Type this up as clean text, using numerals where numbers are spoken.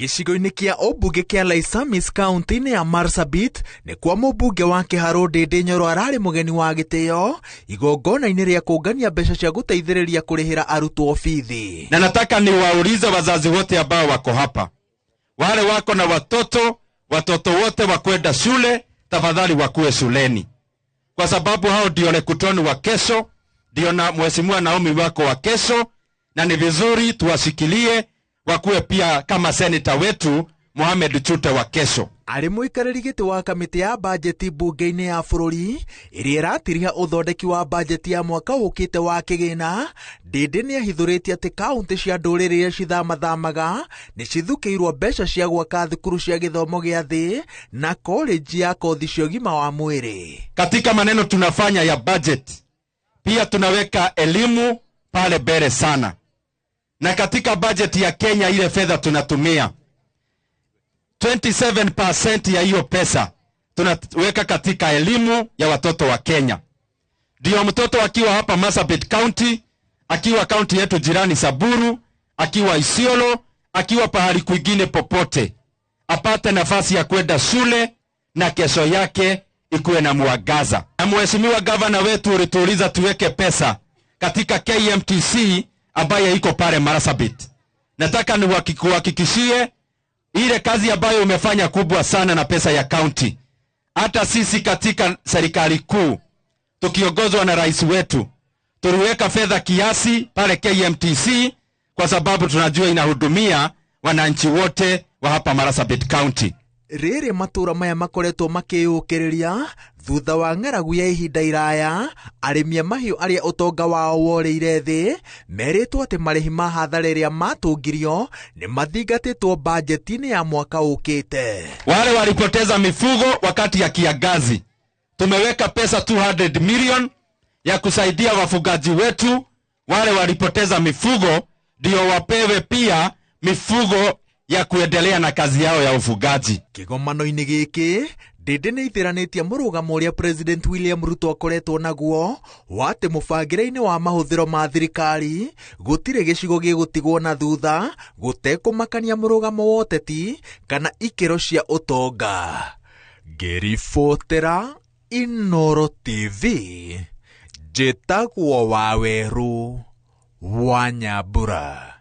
Gĩcigo-inĩ kĩa ũmbunge kĩa Laisamis kaunti-inĩ ya Marsabit nĩ kwa mũmbunge wa Kĩharũ Ndĩndĩ Nyoro ararĩ mũgeni wa gĩtĩo igongona-inĩ rĩa kũngania mbeca cia gũteithĩrĩria kũrĩhĩra arutwo bithi. Na nataka niwaulize wazazi wote ambao wako hapa, wale wako na watoto wote wakwenda shule, tafadhali wakuwe shuleni, kwa sababu hao ndio Lekutoni wa kesho, ndio na Mheshimiwa Naomi wako wa kesho, na ni vizuri tuwashikilie wakuwe pia kama seneta wetu Mohamed Chute wa kesho. Arĩ mũikarĩri gĩtĩ wa kamĩtĩ ya bajeti mbunge-inĩ ya bũrũri ĩrĩa ĩratiriha ũthondeki wa bajeti ya mwaka ũkĩte wa kĩgĩna, Ndĩndĩ nĩ ahithũrĩtie atĩ kaunti cia ndũrĩrĩ iria cithamathamaga nĩ cithukĩirwo mbeca cia gwaka thukuru cia gĩthomo gĩa thĩ na college ya kothi cia ũgima wa mwĩrĩ. Katika maneno tunafanya ya budget, pia tunaweka elimu pale mbele sana. Na katika budget ya Kenya ile fedha tunatumia 27% ya hiyo pesa tunaweka katika elimu ya watoto wa Kenya. Ndio mtoto akiwa hapa Marsabit County, akiwa county yetu jirani Samburu, akiwa Isiolo, akiwa pahali kwingine popote, apate nafasi ya kwenda shule na kesho yake ikuwe na mwangaza. Na mheshimiwa gavana wetu ulituuliza tuweke pesa katika KMTC ambaye iko pale Marsabit. Nataka niwahakikishie ile kazi ambayo umefanya kubwa sana na pesa ya county. Hata sisi katika serikali kuu tukiongozwa na rais wetu tuliweka fedha kiasi pale KMTC kwa sababu tunajua inahudumia wananchi wote wa hapa Marsabit County. Rĩrĩ matũra maya makoretwo makĩyũkĩrĩria thutha wa ng'aragu ya ihinda iraya, arĩmi a mahiũ arĩa ũtonga wao worĩire thĩ merĩtwo atĩ marĩhi ma hathara ĩrĩa matũngirio nĩ mathingatĩtwo bajeti-inĩ ya mwaka ũkĩte. Wale walipoteza mifugo wakati ya kiangazi, tumeweka pesa 200 million ya kusaidia wafugaji wetu. Wale walipoteza mifugo ndio wapewe pia mifugo ya kuendelea na kazi yao ya ufugaji. Kĩgomano-inĩ gĩkĩ Ndĩndĩ nĩ ithĩranĩtie mũrũgamo ũrĩa President William Ruto akoretwo naguo wa atĩ mũbangĩre-inĩ wa mahũthĩro ma thirikari gũtirĩ gĩcigo gĩgũtigwo na thutha, gũtekũmakania mũrũgamo wa ũteti kana ikĩro cia ũtonga. Ngĩribotera Inooro TV, njĩtagwo Waweru wa Nyambura.